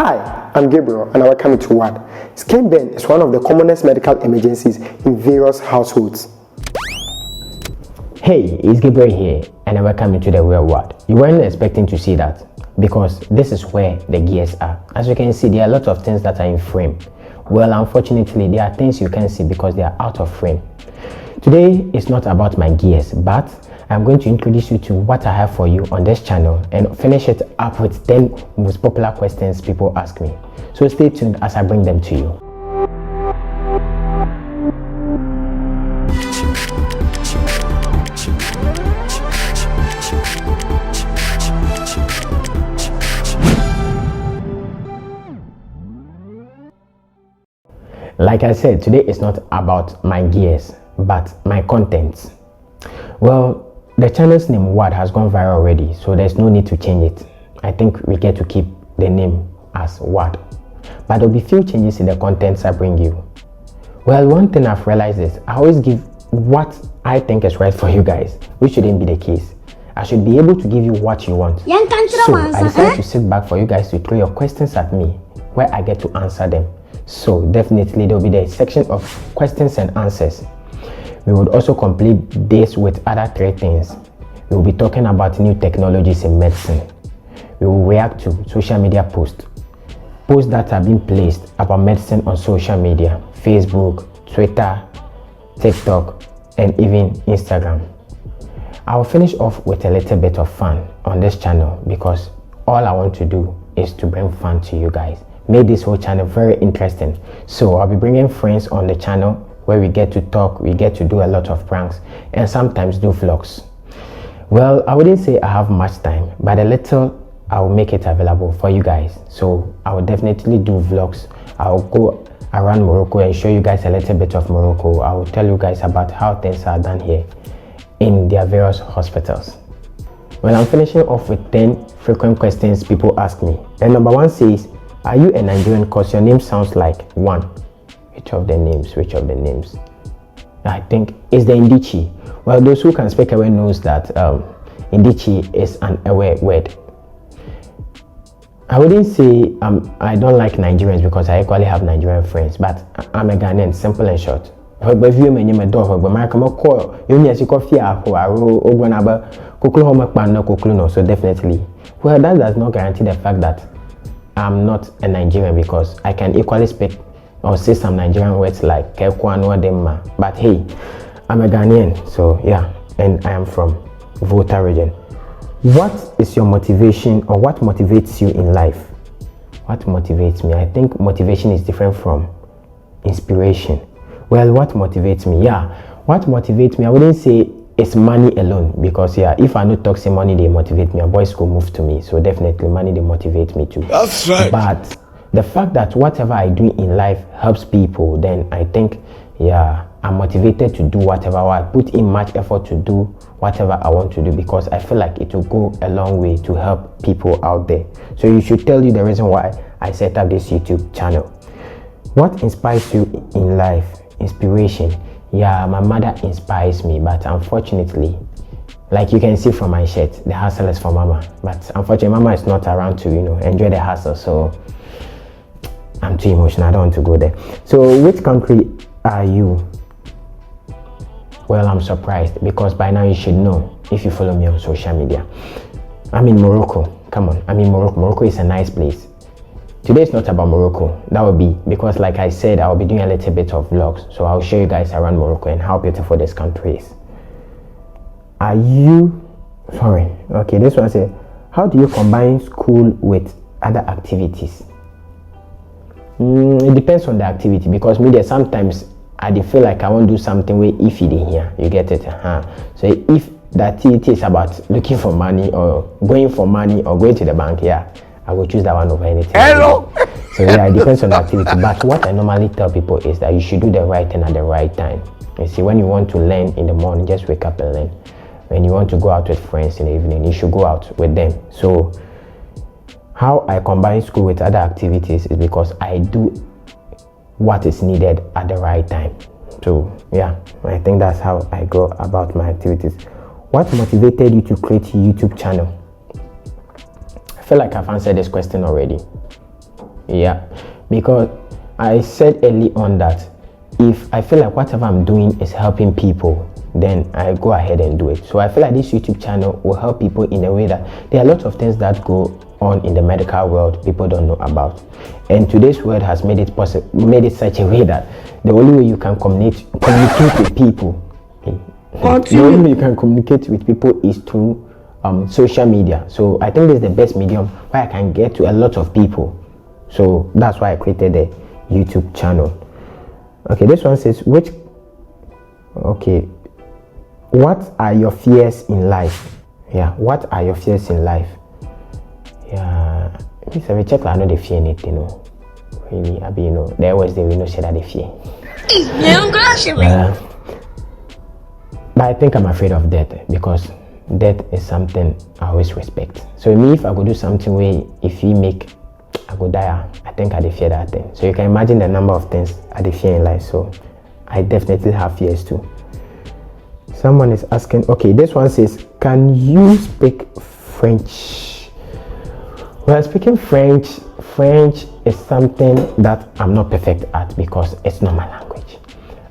Hi, I'm Gabriel and welcome to What. Skin burn is one of the commonest medical emergencies in various households. Hey, it's Gabriel here and welcome to the real world. You weren't expecting to see that because this is where the gears are. As you can see, there are lots of things that are in frame. Well, unfortunately, there are things you can't see because they are out of frame. Today is not about my gears, but I'm going to introduce you to what I have for you on this channel and finish it up with 10 most popular questions people ask me. So stay tuned as I bring them to you. Like I said, today is not about my gears, but my contents. Well, the channel's name What has gone viral already, so there's no need to change it. I think we get to keep the name as What, but there'll be few changes in the contents I bring you. Well, one thing I've realized is I always give what I think is right for you guys, which shouldn't be the case. I should be able to give you what you want. So I decided to sit back for you guys to throw your questions at me, where I get to answer them. So definitely there'll be the section of questions and answers. We would also complete this with other 3 things. We will be talking about new technologies in medicine. We will react to social media posts that have been placed about medicine on social media, Facebook, Twitter, TikTok, and even Instagram. I'll finish off with a little bit of fun on this channel because all I want to do is to bring fun to you guys. Make this whole channel very interesting. So I'll be bringing friends on the channel where we get to talk, we get to do a lot of pranks, and sometimes do vlogs. Well, I wouldn't say I have much time, but a little I will make it available for you guys. So I will definitely do vlogs. I'll go around Morocco and show you guys a little bit of Morocco. I will tell you guys about how things are done here in their various hospitals. Well, I'm finishing off with 10 frequent questions people ask me. And number 1 says, are you a Nigerian? Cause your name sounds like one. Which of the names? I think it's the Indichi. Well, those who can speak away knows that Indichi is an aware word. I wouldn't say I don't like Nigerians because I equally have Nigerian friends, but I'm a Ghanaian, simple and short. But you may name a dog, but my call you need to coffee so definitely. Well, that does not guarantee the fact that I'm not a Nigerian because I can equally speak or say some Nigerian words like Kekwanwa Demma. But hey, I'm a Ghanaian, so yeah, and I am from Volta region. What is your motivation or what motivates you in life? What motivates me? I think motivation is different from inspiration. Well, what motivates me? Yeah, what motivates me? I wouldn't say it's money alone because yeah, if I not talk say money, they motivate me. A boys go move to me, so definitely money they motivate me too. That's right. But the fact that whatever I do in life helps people, then I think yeah, I'm motivated to do whatever I put in much effort to do whatever I want to do because I feel like it will go a long way to help people out there. So you should tell you the reason why I set up this YouTube channel. What inspires you in life? Inspiration. Yeah, my mother inspires me, but unfortunately, like you can see from my shirt, the hustle is for mama. But unfortunately, mama is not around to, enjoy the hustle. So I'm too emotional. I don't want to go there. So which country are you? Well, I'm surprised because by now you should know if you follow me on social media. I'm in Morocco. Come on, I'm in Morocco. Morocco is a nice place. Today is not about Morocco. That will be because like I said, I'll be doing a little bit of vlogs. So I'll show you guys around Morocco and how beautiful this country is. Are you, okay, this one says, how do you combine school with other activities? It depends on the activity because me sometimes I feel like I want to do something way iffy in here. You get it? So if the activity is about looking for money or going for money or going to the bank, yeah, I will choose that one over anything. Hello. So yeah, it depends on the activity. But what I normally tell people is that you should do the right thing at the right time. You see, when you want to learn in the morning, just wake up and learn. When you want to go out with friends in the evening, you should go out with them. So how I combine school with other activities is because I do what is needed at the right time. So yeah, I think that's how I go about my activities. What motivated you to create a YouTube channel? I feel like I've answered this question already. Yeah, because I said early on that if I feel like whatever I'm doing is helping people, then I go ahead and do it. So I feel like this YouTube channel will help people in a way that there are a lot of things that go on in the medical world people don't know about, and today's world has made it possible, made it such a way that the only way you can communicate with people, the only way you can communicate with people is through social media. So I think this is the best medium where I can get to a lot of people. So that's why I created the YouTube channel. Okay, this one says what are your fears in life? Yeah, what are your fears in life? Yeah, if I check, I know they fear anything, really. I be, there was the we know say that they fear. But I think I'm afraid of death, because death is something I always respect. So me, if I go do something where if you make I go die, I think I fear that thing. So you can imagine the number of things I fear in life. So I definitely have fears too. Someone is asking, okay, this one says, can you speak French? Well, speaking French is something that I'm not perfect at because it's not my language.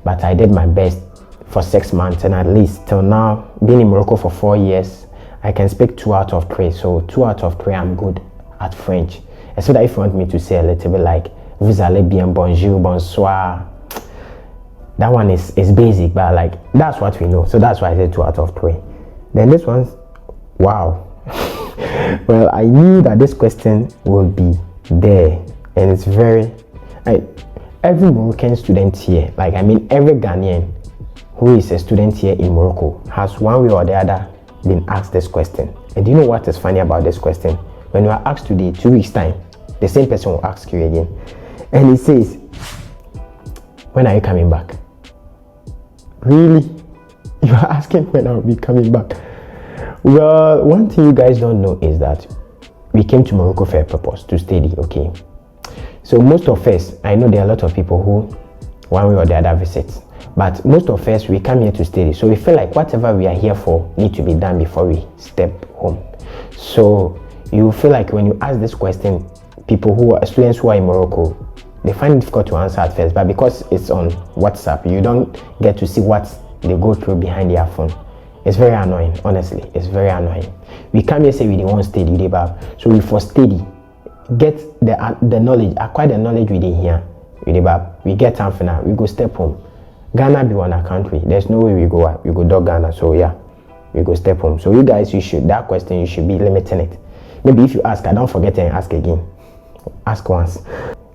But I did my best for 6 months, and at least till now, being in Morocco for 4 years, I can speak 2 out of 3. So 2 out of 3, I'm good at French. Except that if you want me to say a little bit like, vous allez bien, bonjour, bonsoir, that one is basic, but like, that's what we know. So that's why I said 2 out of 3. Then this one's, wow. Well, I knew that this question would be there, and it's very, every Moroccan student here, every Ghanaian who is a student here in Morocco has one way or the other been asked this question. And do you know what is funny about this question? When you are asked today, 2 weeks time, the same person will ask you again, and he says, when are you coming back? Really? You are asking when I'll be coming back? Well, one thing you guys don't know is that we came to Morocco for a purpose, to study, okay? So most of us, I know there are a lot of people who one way or the other visit, but most of us, we come here to study. So we feel like whatever we are here for need to be done before we step home. So you feel like when you ask this question, people who are students who are in Morocco, they find it difficult to answer at first, but because it's on WhatsApp, you don't get to see what they go through behind their phone. It's very annoying, honestly. It's very annoying. We come here say we didn't want study, so we for study, get the knowledge, acquire the knowledge we did here. We get time for now. We go step home. Ghana be one country. There's no way we go dog Ghana. So yeah, we go step home. So you guys, that question you should be limiting it. Maybe if you ask, I don't forget and ask again. Ask once.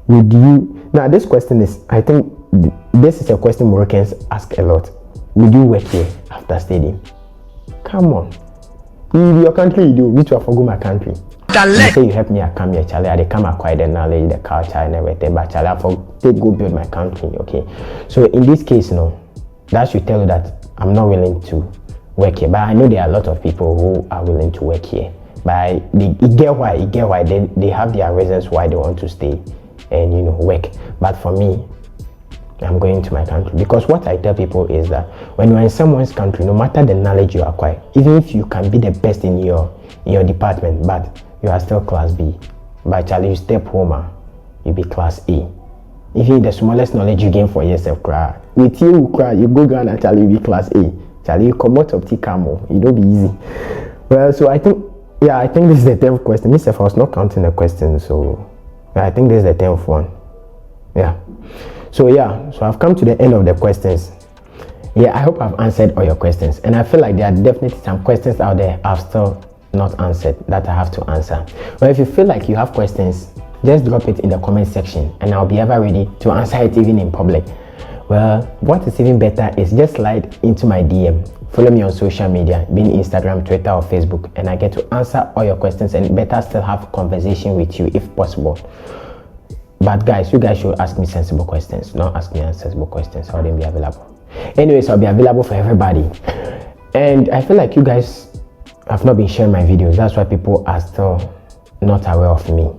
Would you now? This question is, I think this is a question Moroccans ask a lot. Would you work here after studying? Come on. In your country, you do. Me too, I forgo my country. You say you help me, I come here, Charlie. I come acquire the knowledge, the culture, and everything. But Charlie, I go build my country. Okay. So in this case, that should tell you that I'm not willing to work here. But I know there are a lot of people who are willing to work here. But you get why they have their reasons why they want to stay and work. But for me, I'm going to my country, because what I tell people is that when you're in someone's country, no matter the knowledge you acquire, even if you can be the best in your department, but you are still class B. But Charlie, you step home, you be class A. Even the smallest knowledge you gain for yourself, with you go Ghana, Charlie, you be class A. Charlie, you come out of Tikamo, it don't be easy. Well, so I think this is the 10th question. Myself, I was not counting the questions, so I think this is the 10th one. Yeah. So I've come to the end of the questions. I hope I've answered all your questions, and I feel like there are definitely some questions out there I've still not answered that I have to answer. But if you feel like you have questions, just drop it in the comment section, and I'll be ever ready to answer it, even in public. Well, what is even better is just slide into my DM. Follow me on social media, being Instagram, Twitter, or Facebook, and I get to answer all your questions, and better still have conversation with you if possible. But guys, you guys should ask me sensible questions, not ask me unsensible questions. I wouldn't be available. Anyways, I'll be available for everybody. And I feel like you guys have not been sharing my videos. That's why people are still not aware of me.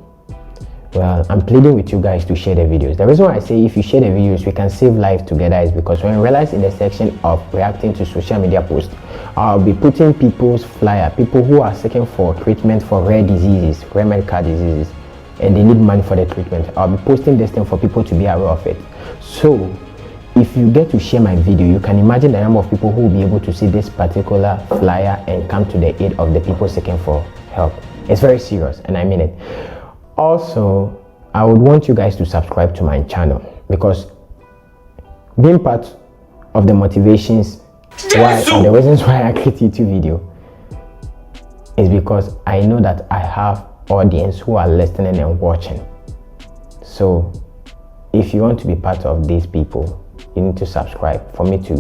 Well, I'm pleading with you guys to share the videos. The reason why I say if you share the videos, we can save lives together is because when you realize in the section of reacting to social media posts, I'll be putting people's flyer, people who are seeking for treatment for rare diseases, rare medical diseases. and they need money for the treatment. I'll be posting this thing for people to be aware of it. So if you get to share my video, you can imagine the number of people who will be able to see this particular flyer and come to the aid of the people seeking for help. It's very serious, and I mean it. Also, I would want you guys to subscribe to my channel, because being part of the motivations why and the reasons why I create YouTube video is because I know that I have audience who are listening and watching. So if you want to be part of these people, you need to subscribe for me to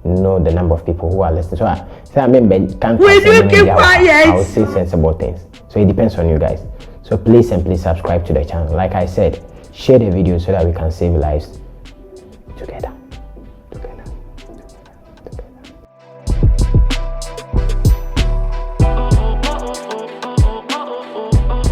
know the number of people who are listening. So I can't I will say sensible things. So it depends on you guys. So please subscribe to the channel. Like I said, share the video so that we can save lives together.